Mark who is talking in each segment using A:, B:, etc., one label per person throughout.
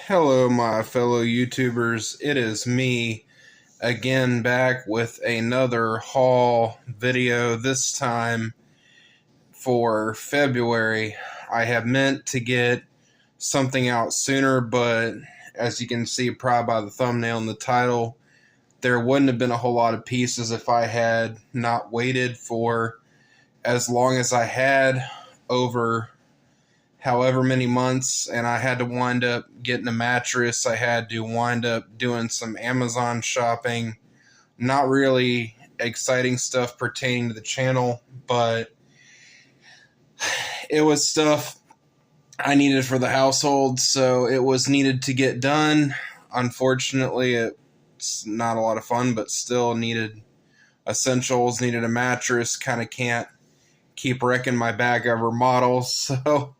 A: Hello, my fellow YouTubers. It is me again back with another haul video, this time for February. I have meant to get something out sooner, but as you can see probably by the thumbnail and the title, there wouldn't have been a whole lot of pieces if I had not waited for as long as I had, over however many months, and I had to wind up getting a mattress. I had to wind up doing some Amazon shopping. Not really exciting stuff pertaining to the channel, but it was stuff I needed for the household, so it was needed to get done. Unfortunately, it's not a lot of fun, but still needed essentials, needed a mattress, kind of can't keep wrecking my bag over models, so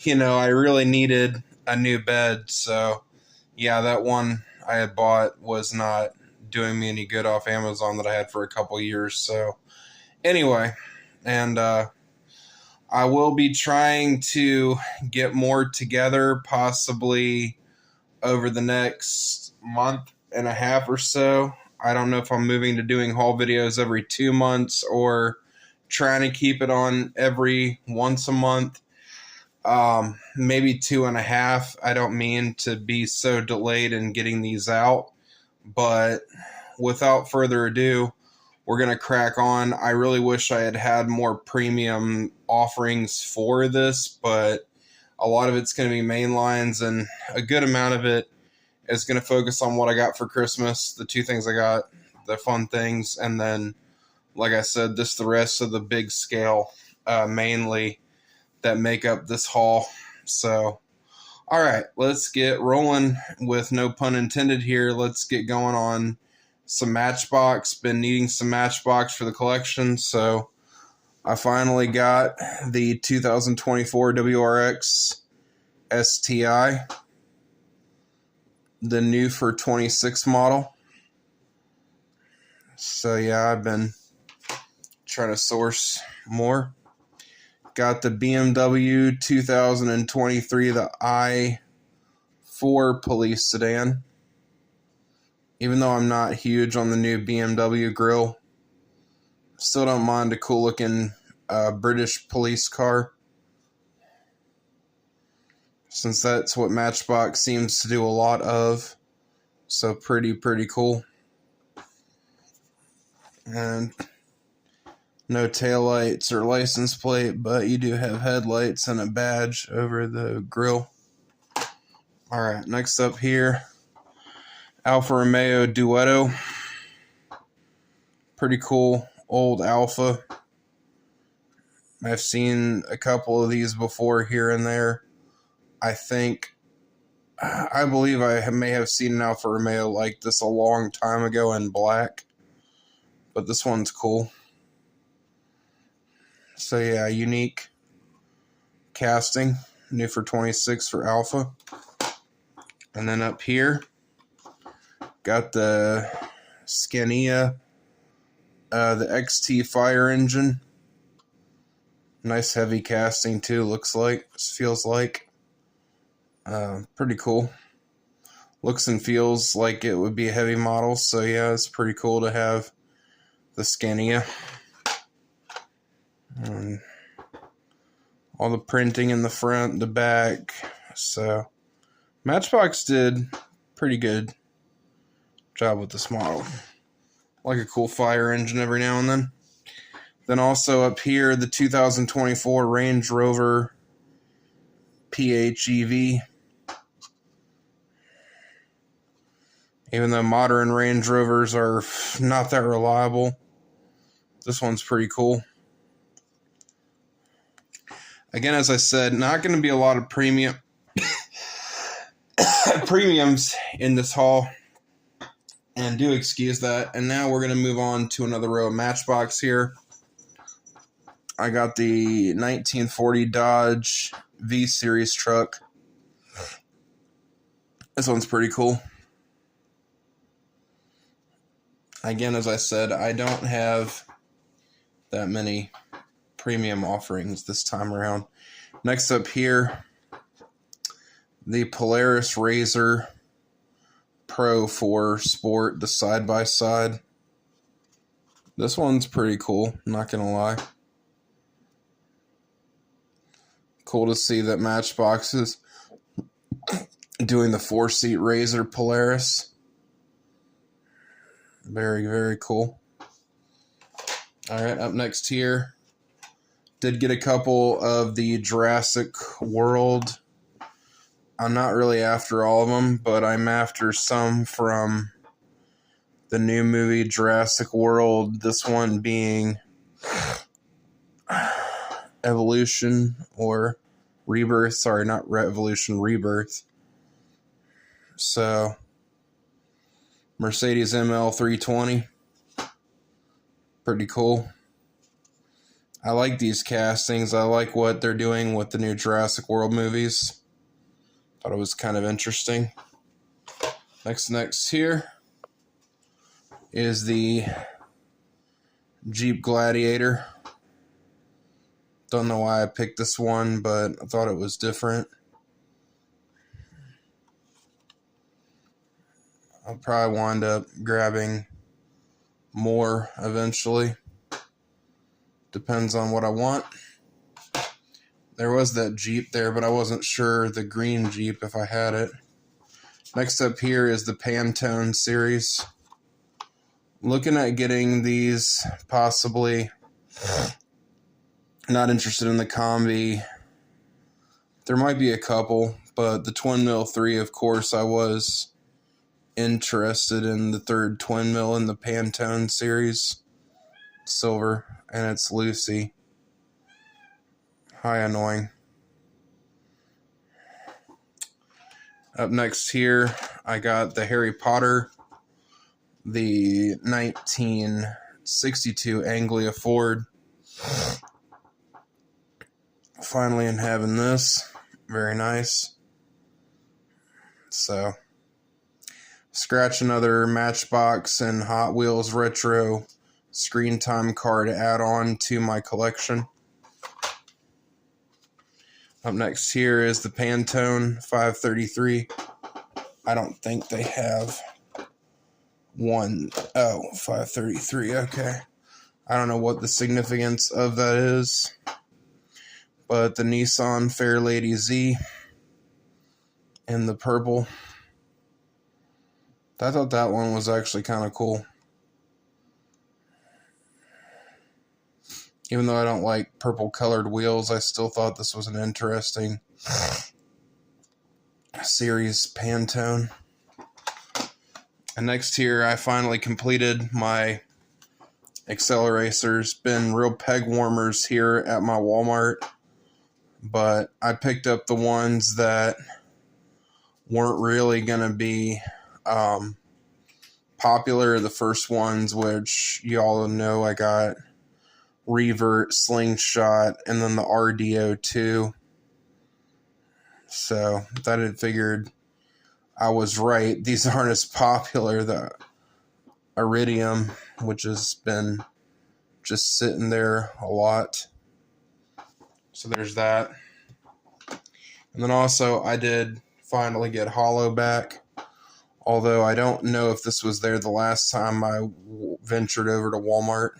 A: I really needed a new bed. So yeah, that one I had bought was not doing me any good off Amazon that I had for a couple years. So anyway, and I will be trying to get more together, possibly over the next month and a half or so. I don't know if I'm moving to doing haul videos every 2 months or trying to keep it on every once a month. Maybe 2.5. I don't mean to be so delayed in getting these out, but without further ado, we're going to crack on. I really wish I had had more premium offerings for this, but a lot of it's going to be mainlines, and a good amount of it is going to focus on what I got for Christmas, the two things I got, the fun things, and then, like I said, the rest of the big scale, mainly, that make up this haul. So, all right, let's get rolling with no pun intended here. Let's get going on some Matchbox. Been needing some Matchbox for the collection, so I finally got the 2024 WRX STI, the new for 26 model. So yeah, I've been trying to source more. Got the BMW 2023, the i4 police sedan. Even though I'm not huge on the new BMW grille, still don't mind a cool looking British police car, since that's what Matchbox seems to do a lot of. So pretty cool. And no taillights or license plate, but you do have headlights and a badge over the grille. Alright, next up here, Alfa Romeo Duetto. Pretty cool old Alfa. I've seen a couple of these before here and there. I believe I may have seen an Alfa Romeo like this a long time ago in black, but this one's cool. So yeah, unique casting, new for 26 for Alfa. And then up here, got the Scania, the XT fire engine. Nice heavy casting too, looks like, feels like. Pretty cool. Looks and feels like it would be a heavy model, so yeah, it's pretty cool to have the Scania. All the printing in the front, the back. So Matchbox did pretty good job with this model. Like a cool fire engine every now and then. Then also up here, the 2024 Range Rover PHEV. Even though modern Range Rovers are not that reliable, this one's pretty cool. Again, as I said, not going to be a lot of premiums in this haul, and do excuse that. And now we're going to move on to another row of Matchbox here. I got the 1940 Dodge V-Series truck. This one's pretty cool. Again, as I said, I don't have that many premium offerings this time around. Next up here, the Polaris Razor Pro 4 Sport, the side-by-side. This one's pretty cool, not gonna lie. Cool to see that Matchbox is doing the 4-seat Razor Polaris. Very, very cool. Alright, up next here. Did get a couple of the Jurassic World. I'm not really after all of them, but I'm after some from the new movie Jurassic World. This one being Evolution or Rebirth. Sorry, not Revolution, Rebirth. So, Mercedes ML 320. Pretty cool. I like these castings. I like what they're doing with the new Jurassic World movies. Thought it was kind of interesting. Next here is the Jeep Gladiator. Don't know why I picked this one, but I thought it was different. I'll probably wind up grabbing more eventually. Depends on what I want. There was that Jeep there, but I wasn't sure the green Jeep if I had it. Next up here is the Pantone series. Looking at getting these, possibly. Not interested in the Combi. There might be a couple, but the Twin Mill 3, of course, I was interested in the third Twin Mill in the Pantone series. Silver, and it's Lucy. Hi, annoying. Up next here, I got the Harry Potter, the 1962 Anglia Ford. Finally in having this. Very nice. So, scratch another Matchbox and Hot Wheels Retro Screen Time card add on to my collection. Up next here is the Pantone 533. I don't think they have one. Oh, 533, okay. I don't know what the significance of that is. But the Nissan Fairlady Z in the purple. I thought that one was actually kind of cool. Even though I don't like purple colored wheels, I still thought this was an interesting series Pantone. And next here, I finally completed my acceleracers. Been real peg warmers here at my Walmart, but I picked up the ones that weren't really going to be popular. The first ones, which y'all know, I got Revert, Slingshot, and then the RDO2. So that I figured I was right. These aren't as popular. The Iridium, which has been just sitting there a lot. So there's that. And then also I did finally get Hollow back. Although I don't know if this was there the last time I ventured over to Walmart.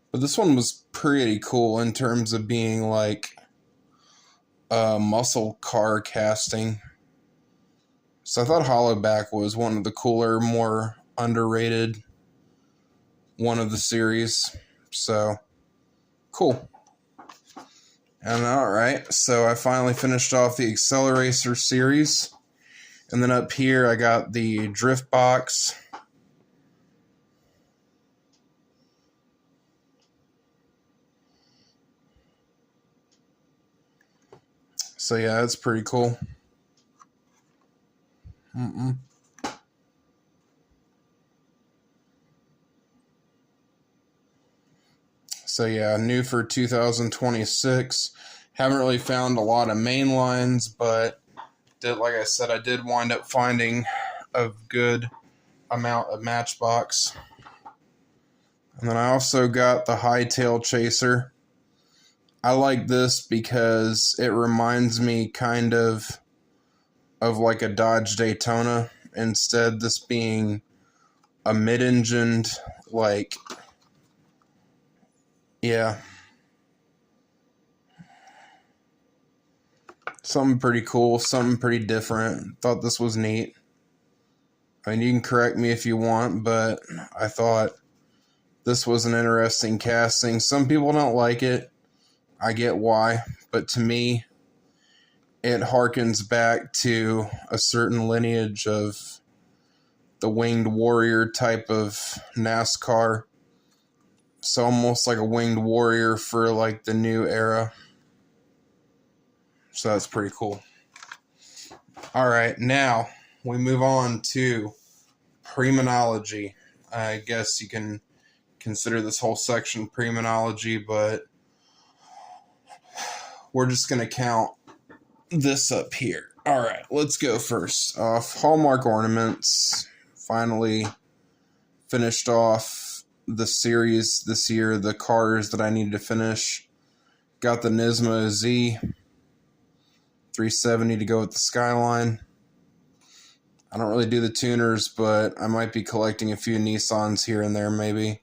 A: But this one was pretty cool in terms of being like a muscle car casting. So I thought Hollowback was one of the cooler, more underrated one of the series. So, cool. And alright, so I finally finished off the Accelerator series. And then up here I got the Drift Box. So yeah, that's pretty cool. So yeah, new for 2026. Haven't really found a lot of mainlines, but like I said, I did wind up finding a good amount of Matchbox. And then I also got the Hightail Chaser. I like this because it reminds me kind of like a Dodge Daytona. Instead, this being a mid-engined, like, yeah, something pretty cool, something pretty different. Thought this was neat. I mean, you can correct me if you want, but I thought this was an interesting casting. Some people don't like it. I get why, but to me, it harkens back to a certain lineage of the winged warrior type of NASCAR. So almost like a winged warrior for like the new era. So that's pretty cool. All right, now we move on to Premonology. I guess you can consider this whole section Premonology, but we're just going to count this up here. All right, let's go first off. Hallmark ornaments. Finally finished off the series this year, the cars that I needed to finish. Got the Nismo Z 370 to go with the Skyline. I don't really do the tuners, but I might be collecting a few Nissans here and there maybe,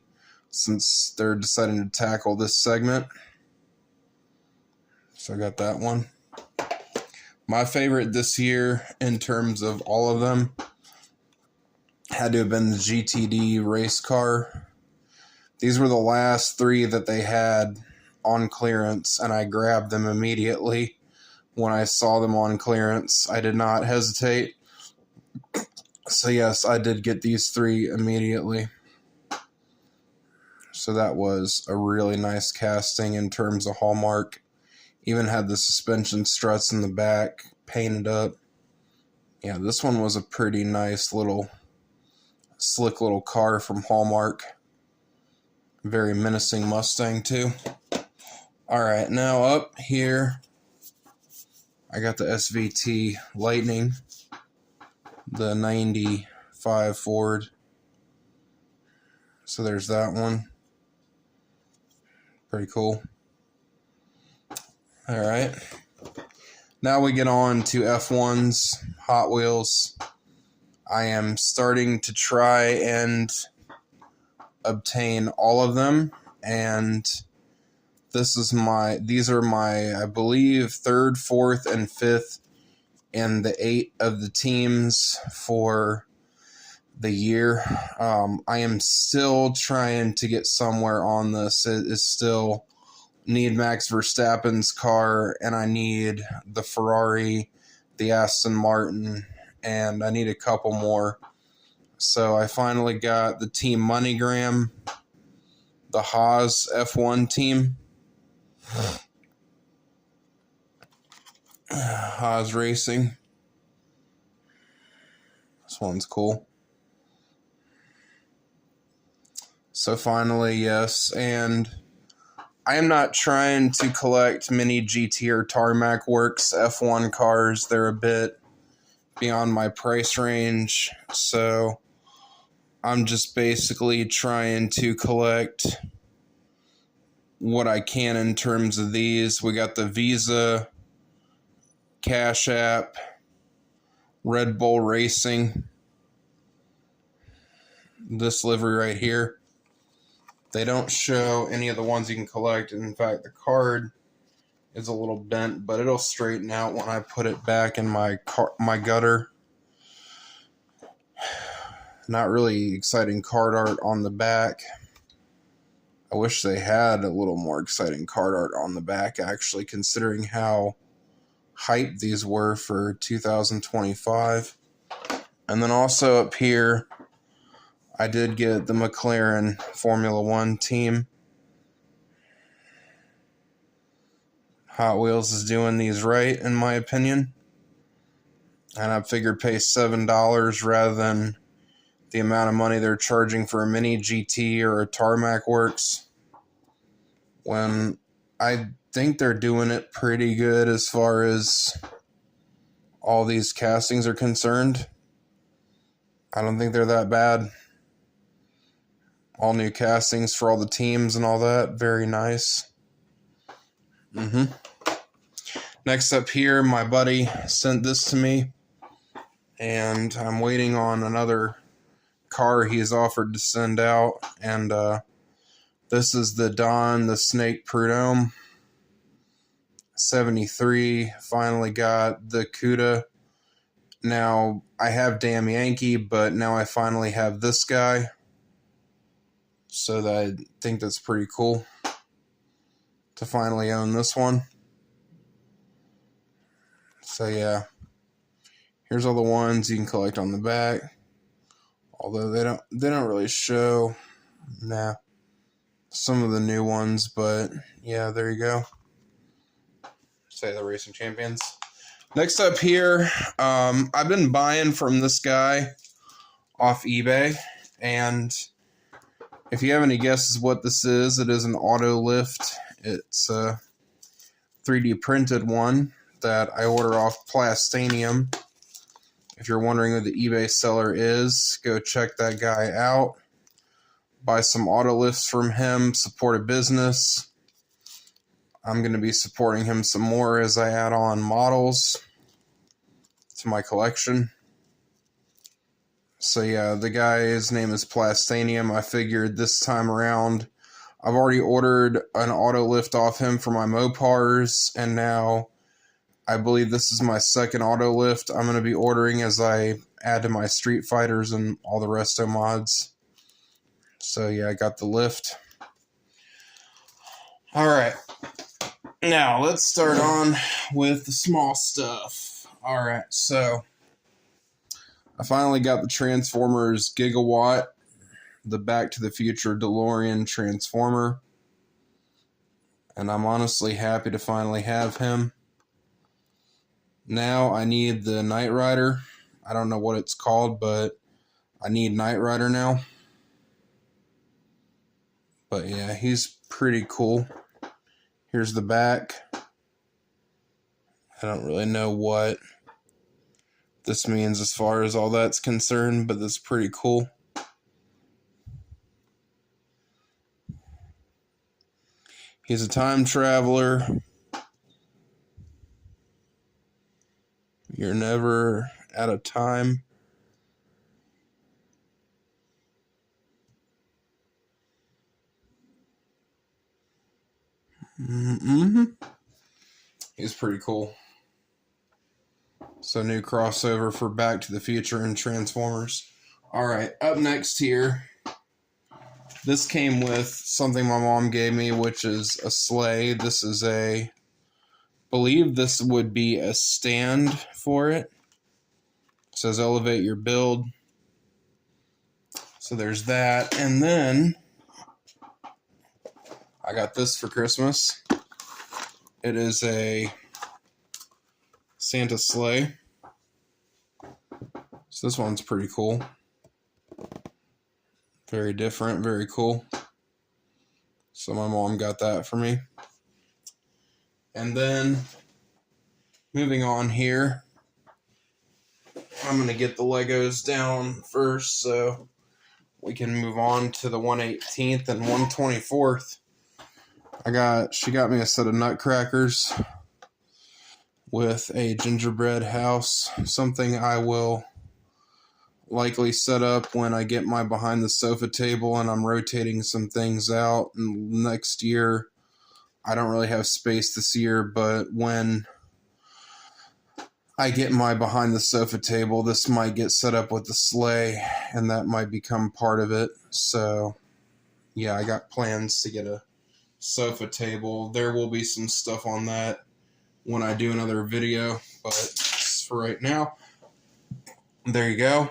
A: since they're deciding to tackle this segment. So I got that one. My favorite this year, in terms of all of them, had to have been the GTD race car. These were the last three that they had on clearance, and I grabbed them immediately when I saw them on clearance. I did not hesitate. So yes, I did get these three immediately. So that was a really nice casting in terms of Hallmark. Even had the suspension struts in the back painted up. Yeah, this one was a pretty nice little, slick little car from Hallmark. Very menacing Mustang too. Alright, now up here, I got the SVT Lightning, the 95 Ford. So there's that one. Pretty cool. Alright. Now we get on to F1s, Hot Wheels. I am starting to try and obtain all of them, and these are my, I believe, 3rd, 4th, and 5th in the 8 of the teams for the year. I am still trying to get somewhere on this. It is still need Max Verstappen's car, and I need the Ferrari, the Aston Martin, and I need a couple more. So I finally got the Team MoneyGram, the Haas F1 team. Haas Racing. This one's cool. So finally, yes, and I am not trying to collect many GT or Tarmac Works F1 cars. They're a bit beyond my price range, so I'm just basically trying to collect what I can in terms of these. We got the Visa, Cash App, Red Bull Racing, this livery right here. They don't show any of the ones you can collect. In fact, the card is a little bent, but it'll straighten out when I put it back in my gutter. Not really exciting card art on the back. I wish they had a little more exciting card art on the back, actually, considering how hyped these were for 2025. And then also up here, I did get the McLaren Formula One team. Hot Wheels is doing these right, in my opinion. And I figured pay $7 rather than the amount of money they're charging for a mini GT or a Tarmac Works, when I think they're doing it pretty good as far as all these castings are concerned. I don't think they're that bad. All new castings for all the teams and all that. Very nice. Next up here, my buddy sent this to me, and I'm waiting on another car he's offered to send out, and this is the Don the Snake Prudhomme 73. Finally got the CUDA. Now, I have Damn Yankee, but now I finally have this guy, so I think that's pretty cool to finally own this one. So yeah, here's all the ones you can collect on the back. Although they don't really show some of the new ones, but yeah, there you go. Say the Racing Champions. Next up here, I've been buying from this guy off eBay, and if you have any guesses what this is, it is an auto lift. It's a 3D printed one that I order off Plastanium. If you're wondering who the eBay seller is, go check that guy out. Buy some auto lifts from him, support a business. I'm going to be supporting him some more as I add on models to my collection. So yeah, the guy's name is Plastanium. I figured this time around, I've already ordered an auto lift off him for my Mopars, and now I believe this is my second auto lift I'm going to be ordering as I add to my Street Fighters and all the resto mods. So yeah, I got the lift. Alright, now let's start on with the small stuff. Alright, so I finally got the Transformers Gigawatt, the Back to the Future DeLorean Transformer, and I'm honestly happy to finally have him. Now I need the Knight Rider. I don't know what it's called, but I need Knight Rider now. But yeah, he's pretty cool. Here's the back. I don't really know what this means as far as all that's concerned, but that's pretty cool. He's a time traveler. You're never out of time. He's pretty cool. So new crossover for Back to the Future and Transformers. Alright, up next here. This came with something my mom gave me, which is a sleigh. This is I believe this would be a stand for it. It says elevate your build. So there's that. And then I got this for Christmas. It is a Santa sleigh. So this one's pretty cool. Very different, very cool. So my mom got that for me. And then, moving on here, I'm going to get the Legos down first so we can move on to the 118th and 124th. She got me a set of nutcrackers with a gingerbread house, something I will likely set up when I get my behind the sofa table and I'm rotating some things out. And next year, I don't really have space this year, but when I get my behind the sofa table, this might get set up with the sleigh, and that might become part of it. So, yeah, I got plans to get a sofa table. There will be some stuff on that when I do another video, but for right now, there you go.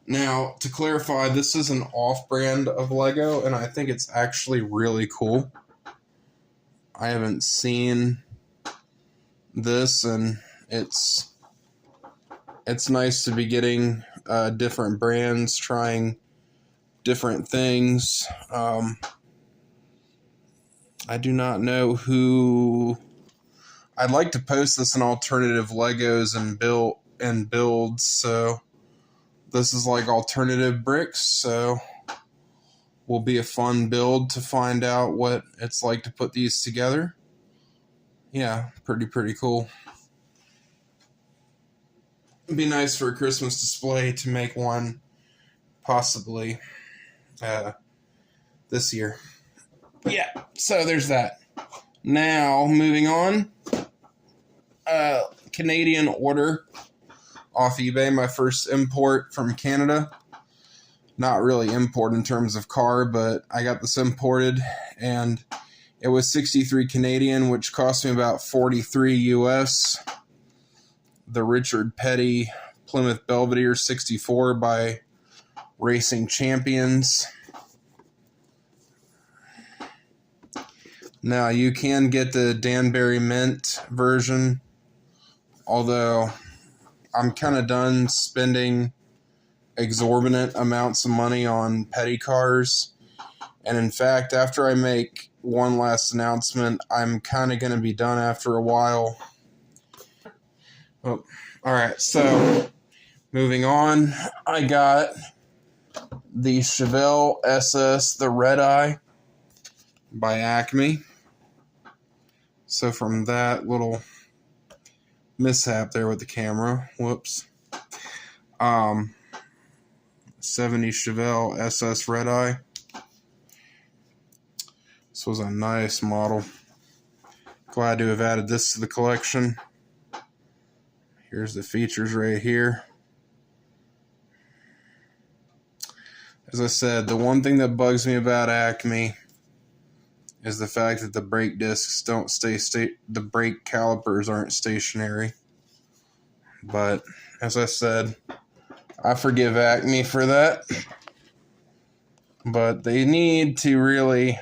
A: Now, to clarify, this is an off-brand of Lego, and I think it's actually really cool. I haven't seen this, and it's nice to be getting different brands, trying different things. I do not know who. I'd like to post this in alternative Legos and builds, so this is like alternative bricks, so will be a fun build to find out what it's like to put these together. yeah, pretty cool. It'd be nice for a Christmas display to make one possibly this year. Yeah, so there's that. Now, moving on. Canadian order off eBay, my first import from Canada. Not really import in terms of car, but I got this imported, and it was 63 Canadian, which cost me about 43 US. The Richard Petty Plymouth Belvedere 64 by Racing Champions. Now, you can get the Danbury Mint version, although I'm kind of done spending exorbitant amounts of money on petty cars. And in fact, after I make one last announcement, I'm kind of going to be done after a while. Oh, alright, so moving on, I got the Chevelle SS, the Red Eye by Acme. So from that little mishap there with the camera, whoops, 70 Chevelle SS Red Eye. This was a nice model. Glad to have added this to the collection. Here's the features right here. As I said, the one thing that bugs me about Acme is the fact that the brake discs don't the brake calipers aren't stationary. But as I said, I forgive Acme for that. But they need to really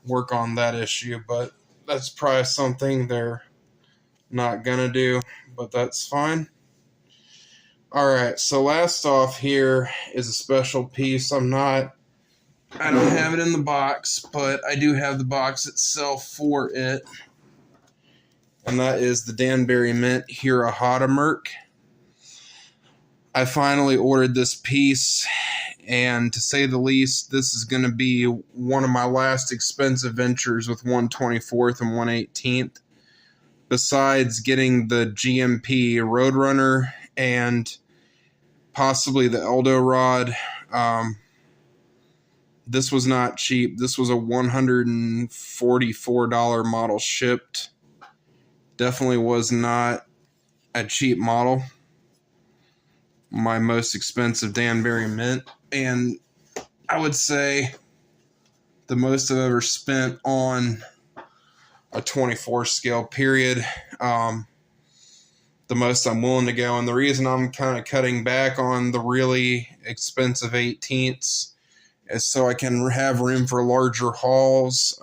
A: work on that issue, but that's probably something they're not gonna do, but that's fine. Alright, so last off here is a special piece. I don't have it in the box, but I do have the box itself for it. And that is the Danbury Mint Hallmark. I finally ordered this piece, and to say the least, this is going to be one of my last expensive ventures with 1/24th and 1/18th. Besides getting the GMP Roadrunner and possibly the Eldo rod, this was not cheap. This was a $144 model shipped. Definitely was not a cheap model. My most expensive Danbury Mint, and I would say the most I've ever spent on a 24 scale period. The most I'm willing to go, and the reason I'm kind of cutting back on the really expensive 18ths is so I can have room for larger hauls.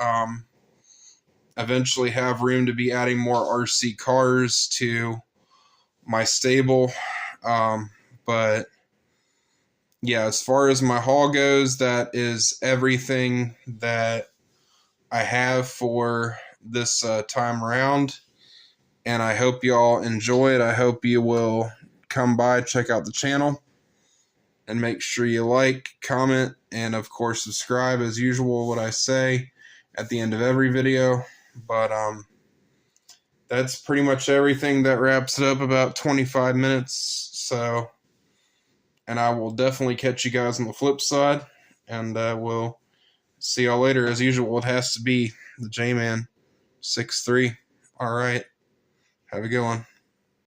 A: Eventually have room to be adding more RC cars to my stable. But yeah, as far as my haul goes, that is everything that I have for this time around. And I hope y'all enjoy it. I hope you will come by, check out the channel, and make sure you like, comment, and of course subscribe as usual, what I say at the end of every video. But that's pretty much everything. That wraps it up, about 25 minutes. So, and I will definitely catch you guys on the flip side, and we'll see y'all later. As usual, it has to be the J-Man 6'3". All right. Have a good one.